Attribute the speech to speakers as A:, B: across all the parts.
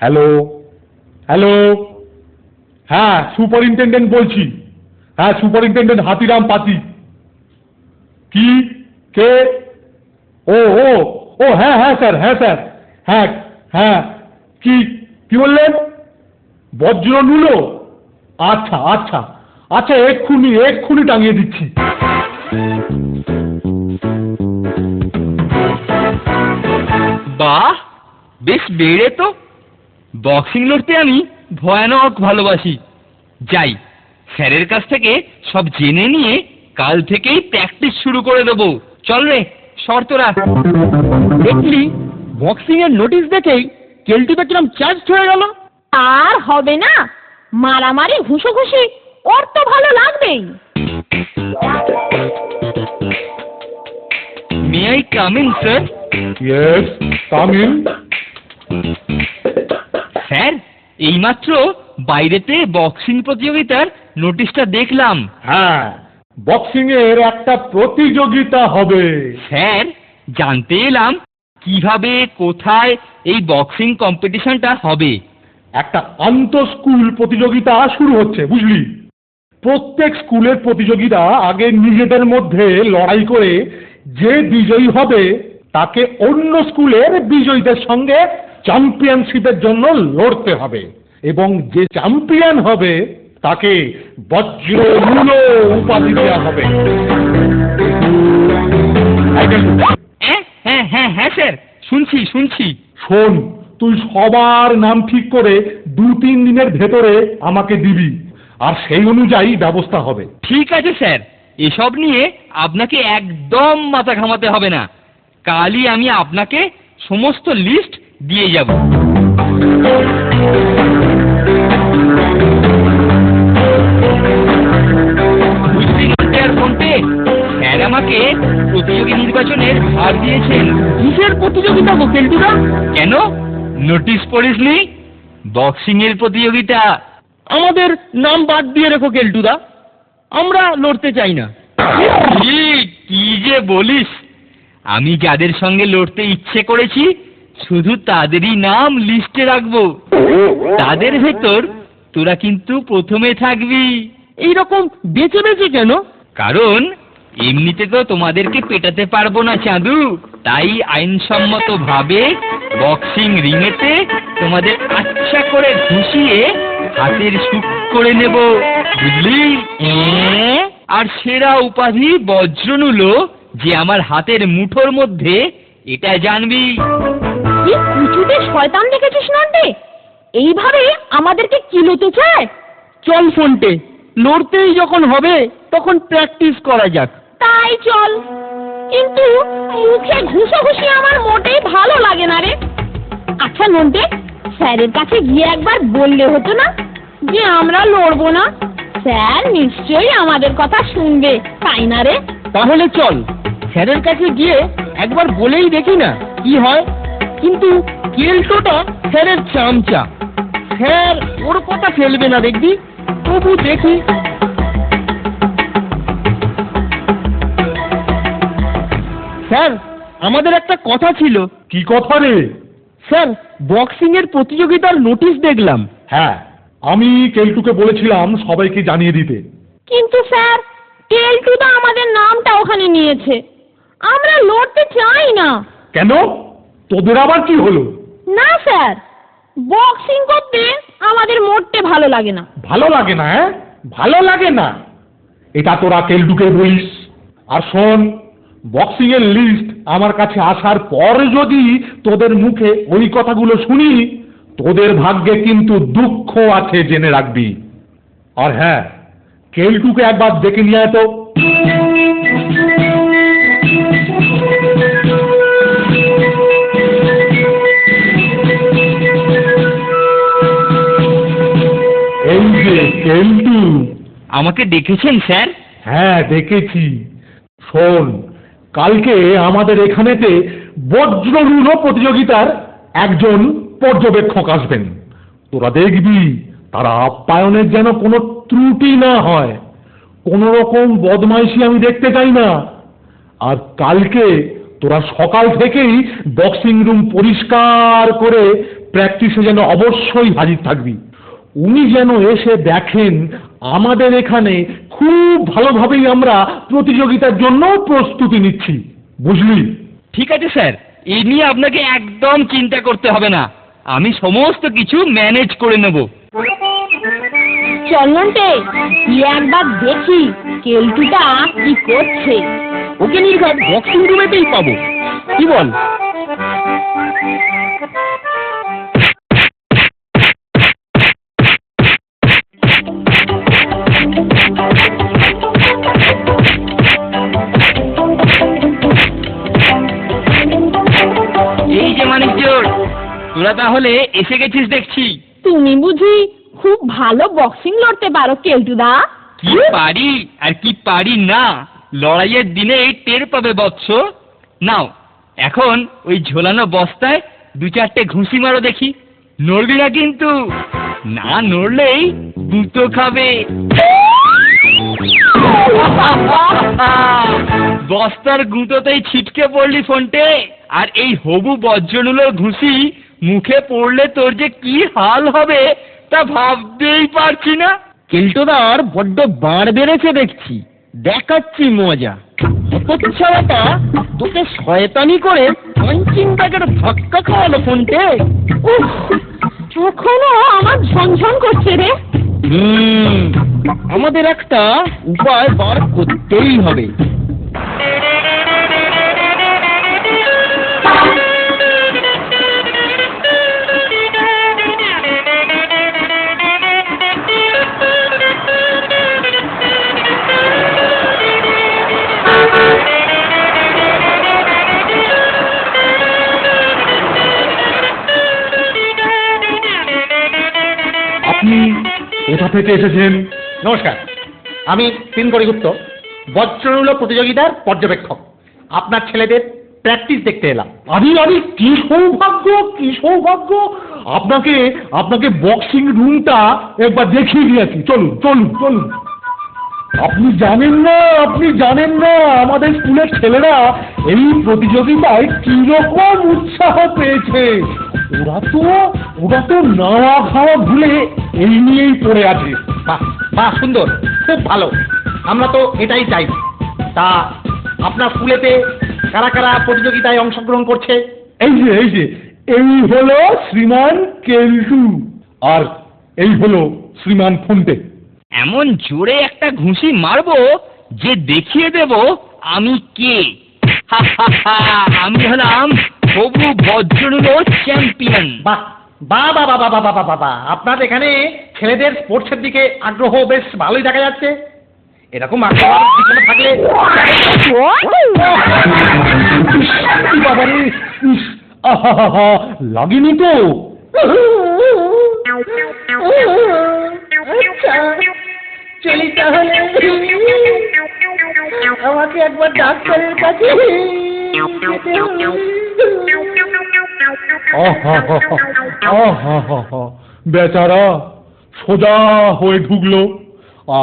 A: Hello hello, হ্যাঁ superintendent বলছি। হ্যাঁ সুপারিনটেন্ডেন্ট হাতিরাম পাতি। কি? কে? ও ও ও হ্যাঁ হ্যাঁ স্যার, হ্যাঁ স্যার, হ্যাঁ হ্যাঁ। কি কি বললেন? বজ্র নুলো? আচ্ছা আচ্ছা আচ্ছা, এক্ষুনি এক্ষুনি টাঙিয়ে দিচ্ছি।
B: বাহ, বেশ বেড়ে তো। বক্সিং লড়তে আমি ভয়ানক ভালোবাসি। যাই, স্যারের কাছ থেকে সব জেনে নিয়ে কাল থেকেই প্র্যাকটিস শুরু করে দেবো। চল রে, শর্তরা।
C: দেখলি, বক্সিং এর নোটিশ দেখেই কেলটিটা কিরম চার্জ হয়ে গেল।
D: আর হবে না, মারামারি ঘুষোঘুষি ওর তো ভালো লাগবেই।
B: May I come in sir?
A: Yes, come in.
B: Sir, এইমাত্র বাইরেতে বক্সিং প্রতিযোগিতার নোটিশটা দেখলাম।
A: হ্যাঁ, বক্সিং এর একটা প্রতিযোগিতা হবে।
B: স্যার, জানতে এলাম কিভাবে, কোথায় এই বক্সিং কম্পিটিশনটা হবে।
A: একটা আন্তঃ স্কুল প্রতিযোগিতা শুরু হচ্ছে, বুঝলি? প্রত্যেক স্কুলের প্রতিযোগীরা আগে নিজেদের মধ্যে লড়াই করে যে বিজয়ী হবে তাকে অন্য স্কুলের বিজয়ীদের সঙ্গে চ্যাম্পিয়নশিপের জন্য লড়তে হবে, এবং যে চ্যাম্পিয়ন হবে তাকে বজ্র মূলো উপাধি দেওয়া হবে।
B: হ্যাঁ হ্যাঁ হ্যাঁ হ্যাঁ স্যার, শুনছি শুনছি।
A: শোন, তুই সবার নাম ঠিক করে 2-3 দিনের ভেতরে আমাকে দিবি, আর সেই অনুযায়ী ব্যবস্থা হবে।
B: ঠিক আছে স্যার, এসব নিয়ে আপনাকে একদম মাথা ঘামাতে হবে না। কালই আমি আপনাকে সমস্ত লিস্ট দিয়ে যাব। বুঝলি ঘন্টে আর ঘন্টে, স্যার আমাকে প্রতিযোগী নির্বাচনের ভার দিয়েছেন।
C: কিসের প্রতিযোগিতা গো কেলটুদা?
B: কেন, নোটিশ পড়িসনি? বক্সিং এর প্রতিযোগিতা।
C: আমাদের নাম বাদ দিয়ে রেখো কেলটুদা, আমরা লড়তে চাই না।
B: কি যে বলিস! আমি যাদের সঙ্গে লড়তে ইচ্ছে করেছি শুধু তাদেরই নাম লিস্টে রাখবো। তাদের ভেতর তোরা কিন্তু প্রথমে থাকবি।
C: এইরকম বেছে বেছে কেন?
B: কারণ এমনিতে তো তোমাদেরকে পেটাতে পারবো না চাঁদু, তাই আইনসম্মত ভাবে বক্সিং রিংয়েতে তোমাদের আচ্ছা করে ঘুষিয়ে হাতের সুখ করে নেব, বুঝলি? আর সেরা উপাধি বজ্রনুলো যে আমার হাতের মুঠোর মধ্যে, এটা জানবি।
D: কি কুচুতে শয়তান দেখেছিস নন্টে? এইভাবে আমাদেরকে কিলোতে চায়।
C: চল ফোনটে, লড়তেই যখন হবে তখন প্র্যাকটিস করা যাক।
D: তাই চল, কিন্তু মুখে ঘুষোঘুষি আমার মোটেই ভালো লাগে না রে। আচ্ছা নন্টে, স্যারের কাছে গিয়ে একবার বললে হতো না যে আমরা লড়বো না? স্যার নিশ্চয়ই আমাদের কথা শুনবে, তাই না রে?
C: তাহলে চল, স্যারের কাছে গিয়ে একবার বলেই দেখি না কি হয়। কিন্তু কেলটোটা স্যারের চামচা, স্যার ওর কথা ফেলবে না দেখবি। তবু দেখি। স্যার, আমাদের একটা কথা ছিল।
A: কি কথা রে?
C: স্যার, বক্সিং এর প্রতিযোগিতার নোটিশ দেখলাম।
A: হ্যাঁ, আমি কেলটুকে বলেছিলাম সবাইকে জানিয়ে দিতে।
D: কিন্তু স্যার, কেলটুদা আমাদের নামটা ওখানে নিয়েছে। আমরা লড়তে চাই না।
A: কেন? তোদের আবার কি হলো?
D: না স্যার, বক্সিং করতে আমাদের মোটে ভালো লাগে না।
A: ভালো লাগে না? হ্যাঁ, ভালো লাগে না, এটা তোরা কেলটুকে বলিস। আর শোন, বক্সিং এর লিস্ট আমার কাছে আসার পর যদি তোদের মুখে ওই কথাগুলো শুনি, তোদের ভাগ্যে কিন্তু দুঃখ আছে, জেনে রাখবি। আর হ্যাঁ, কেলটুকে একবার ডেকে নিয়ে আয় তো। এই যে কেলটু।
B: আমাকে ডেকেছেন স্যার?
A: হ্যাঁ, ডেকেছি। শোন, কালকে আমাদের এখানেতে বজ্ররূঢ় প্রতিযোগিতার একজন পর্যবেক্ষক আসবেন। তোরা দেখবি তার আপ্যায়নের যেন কোনো ত্রুটি না হয়। কোনো রকম বদমাইশি আমি দেখতে চাই না। আর কালকে তোরা সকাল থেকেই বক্সিং রুম পরিষ্কার করে প্র্যাকটিসে যেন অবশ্যই হাজির থাকবি। উনি যেন এসে দেখেন আমাদের এখানে খুব ভালোভাবেই আমরা প্রতিযোগিতার জন্য প্রস্তুতি নিচ্ছি, বুঝলি?
B: ঠিক আছে স্যার, এই নিয়ে আপনাকে একদম চিন্তা করতে হবে না, আমি সমস্ত কিছু ম্যানেজ করে নেব।
D: চল নন্টে, গিয়ে একবার দেখি কেলটুটা কি করছে।
C: ওকে নির্ঘাত বক্সিং রুমেতেই পাবো, কি বল?
B: এই যে মানিকজোর, তোরা তাহলে এসে গেছিস দেখছি।
D: তুমি বুঝি খুব ভালো বক্সিং লড়তে পারো কেলটুদা?
B: কি পারি আর কি পারি না লড়াইয়ের দিনে টের পাবে বৎস। নাও এখন ওই ঝোলানো বস্তায় 2-4টে ঘুষি মারো দেখি। নড়বি না কিন্তু, না নড়লেই গুঁতো খাবে। বস্তার গুঁতোতেই ছিটকে পড়লি ফোনটে, আর এই হবু বজ্রনুলোর ঘুষি মুখে পড়লে তোর যে কি হাল হবে তা ভাবতেই পারছি না।
C: কেল্টোদার বড্ড বাড় বেড়েছে দেখছি, দেখাচ্ছি মজা। ছাড়াটা তোকে শয়তানি করে পাঞ্চিং ব্যাগের ধাক্কা খাওয়ালো ফোনটে।
D: উফ, এখনো আমার ঝনঝন করছে রে।
C: আমাদের একটা উপায় বার করতেই হবে।
A: আপনি কোথা থেকে এসেছেন?
E: নমস্কার, আমি পিনকড়ি গুপ্ত, বজ্রনুল প্রতিযোগিতার পর্যবেক্ষক। আপনার ছেলেদের প্র্যাকটিস দেখতে এলাম।
A: আরে আরে, কি সৌভাগ্য, কি সৌভাগ্য! আপনাকে আপনাকে বক্সিং রুমটা একবার দেখিয়ে দিয়েছি। চলুন চলুন চলুন। আপনি জানেন না আমাদের স্কুলের ছেলেরা এই প্রতিযোগিতায় কিরকম উৎসাহ পেয়েছে। ওরা তো নাওয়া খাওয়া ভুলে এই নিয়েই পড়ে আছে।
E: বাহ বাহ, সুন্দর, খুব ভালো। আমরা তো এটাই চাই। তা আপনার স্কুলেতে কারা কারা প্রতিযোগিতায় অংশগ্রহণ করছে?
A: এই হলো শ্রীমান কেলটু, আর এই হলো শ্রীমান ফোনটে।
B: এমন জোরে একটা ঘুষি মারবো যে দেখিয়ে দেব আমি কে। আমি হলাম হবু বজ্রনুলো চ্যাম্পিয়ন।
E: বাহ বাহ বাহ বাহ বাহ বাহ বাহ বাহ, আপনার এখানে ছেলেদের স্পোর্টসের দিকে আগ্রহ বেশ ভালোই দেখা যাচ্ছে। এরকম আগ্রহ জীবনে থাকলে
A: বাবারে, লাগেনি তো?
C: আচ্ছা, চলি তাহলে। আমাকে একবার ডাক্তারের কাছে যেতে হবে।
A: বেচারা সোজা হয়ে ঢুকলো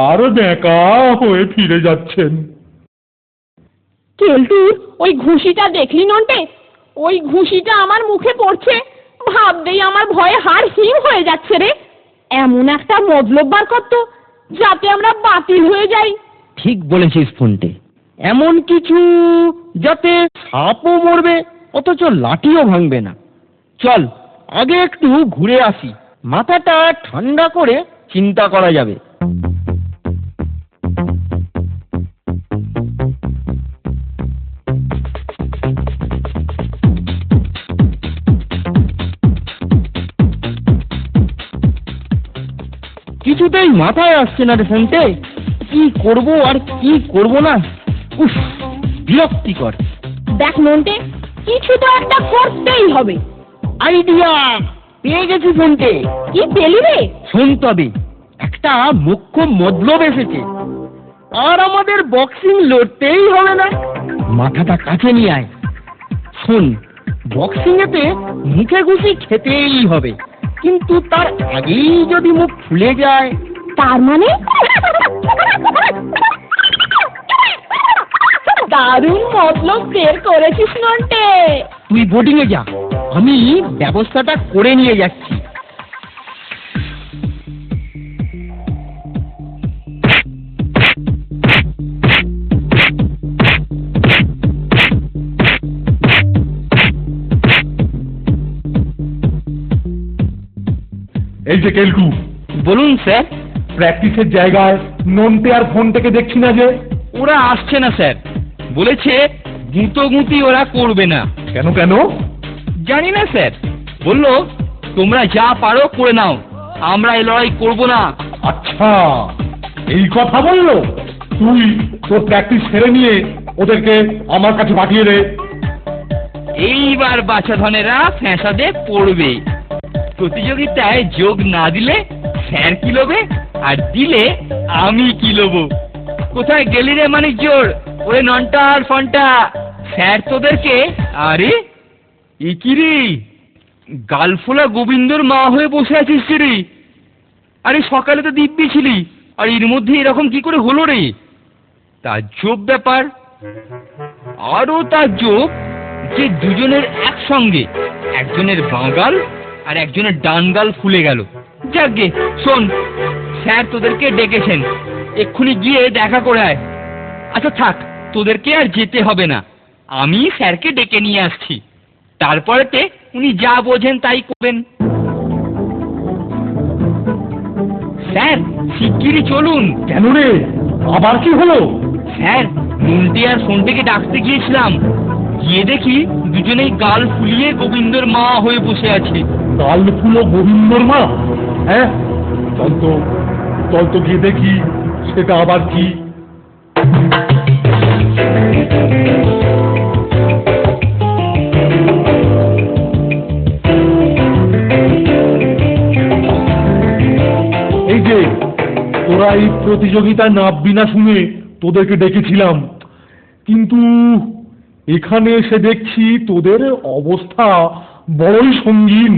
A: আর বেঁকা হয়ে ফিরে যাচ্ছেন।
D: কেলটুর ওই ঘুষিটা দেখলি নন্টে? ওই ঘুষিটা আমার মুখে পড়ছে, ভাবতেই আমার ভয়ে হাড় হিম হয়ে যাচ্ছে রে। এমন একটা মতলব বার করতো যাতে আমরা বাতিল হয়ে যাই।
C: ঠিক বলেছিস ফোনটে, এমন কিছু যাতে সাপও মরবে অথচ লাঠিও ভাঙবে না। চল আগে একটু ঘুরে আসি, মাথাটা ঠান্ডা করে চিন্তা করা যাবে। কিছুতেই মাথায় আসছে না রে ফোনটে, কি করব আর কি করব না। উফ, বিরক্তিকর।
D: দেখ নন্টে, কিছু তো একটা করতেই হবে।
C: আইডিয়া পেয়ে গেছি ফোনটে।
D: কি পেলি রে?
C: শোন তবে, একটা মুখ্য মতলব এসেছে, আর আমাদের বক্সিং লড়তেই হবে না। মাথাটা কাছে নিয়ে আয়। শোন, বক্সিং এতে মুখে ঘুষি খেতেই হবে, কিন্তু তার আগেই যদি মুখ ফুলে যায়।
D: তার মানে দারুণ মতলব বের করেছিস নন্টে।
C: তুই বোর্ডিংয়ে যা, আমি ব্যবস্থাটা করে নিয়ে যাচ্ছি।
A: এই যে কেলটু,
B: বলুন স্যার।
A: প্র্যাকটিসের জায়গায় নন্টে আর ফোনটাকে দেখছি না যে।
B: ওরা আসছে না স্যার, বলেছে গুঁতোগুঁতি ওরা করবে না।
A: কেন কেন?
B: জানি না স্যার, বললো তোমরা যা পারো করে নাও, আমরা এই লড়াই করবো না।
A: আচ্ছা, এই কথা বললো? তুই তোর প্র্যাকটিস সেরে নিয়ে ওদেরকে আমার কাছে পাঠিয়ে দে।
B: এইবার বাছাধনেরা ফ্যাসাদে পড়বে। প্রতিযোগিতায় যোগ না দিলে স্যার কি লোবে, আর দিলে আমি কি লোবো। কোথায় গেলি রে মানিক জোর? ওরে নন্টা আর ফন্টা, স্যার তোদেরকে। আরে এ কি রে, গালফোলা গোবিন্দর মা হয়ে বসে আছিস কি রে? আরে সকালে তো দিব্যি ছিলি, আর এর মধ্যে এরকম কি করে হলো রে? তাজ্জব ব্যাপার। আরো তাজ্জব যে দুজনের একসঙ্গে একজনের বাঁগাল আর একজনের ডানগাল ফুলে গেল। যাকগে, শোন, স্যার তোদেরকে ডেকেছেন, এক্ষুনি গিয়ে দেখা করে আয়। আচ্ছা থাক, তোদেরকে আর যেতে হবে না, আমি স্যারকে ডেকে নিয়ে আসছি, তারপরেতে উনি যা বোঝেন তাই করবেন। স্যার শিগগিরই চলুন।
A: কেন রে, আবার কি হলো?
B: স্যার, নুনটি আর ফোনটিকে ডাকতে গিয়েছিলাম, গিয়ে দেখি দুজনেই গাল ফুলিয়ে গোবিন্দর মা হয়ে বসে আছে।
A: গাল ফুলো গোবিন্দর মা? হ্যাঁ, চল তো গিয়ে দেখি সেটা আবার কি। এই যে তোরা এই প্রতিযোগিতায় নামবি না শুনে তোদেরকে ডেকেছিলাম, কিন্তু এখানে এসে দেখছি তোদের অবস্থা বড়ই সঙ্গীন।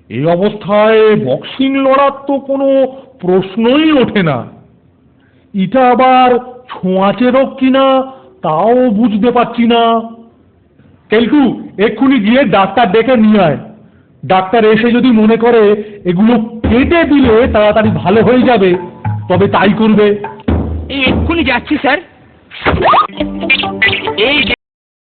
A: এই অবস্থায় বক্সিং লড়ার তো কোনো প্রশ্নই ওঠে না। এটা আবার ছোঁয়াচে রোগ কিনা তাও বুঝতে পারছি না। কেলটু, এক্ষুনি গিয়ে ডাক্তার ডেকে নিয়ে আয়। ডাক্তার এসে যদি মনে করে এগুলো কেটে দিলে তাড়াতাড়ি ভালো হয়ে যাবে, তবে তাই করবে।
B: এই এক্ষুনি যাচ্ছি স্যার। এই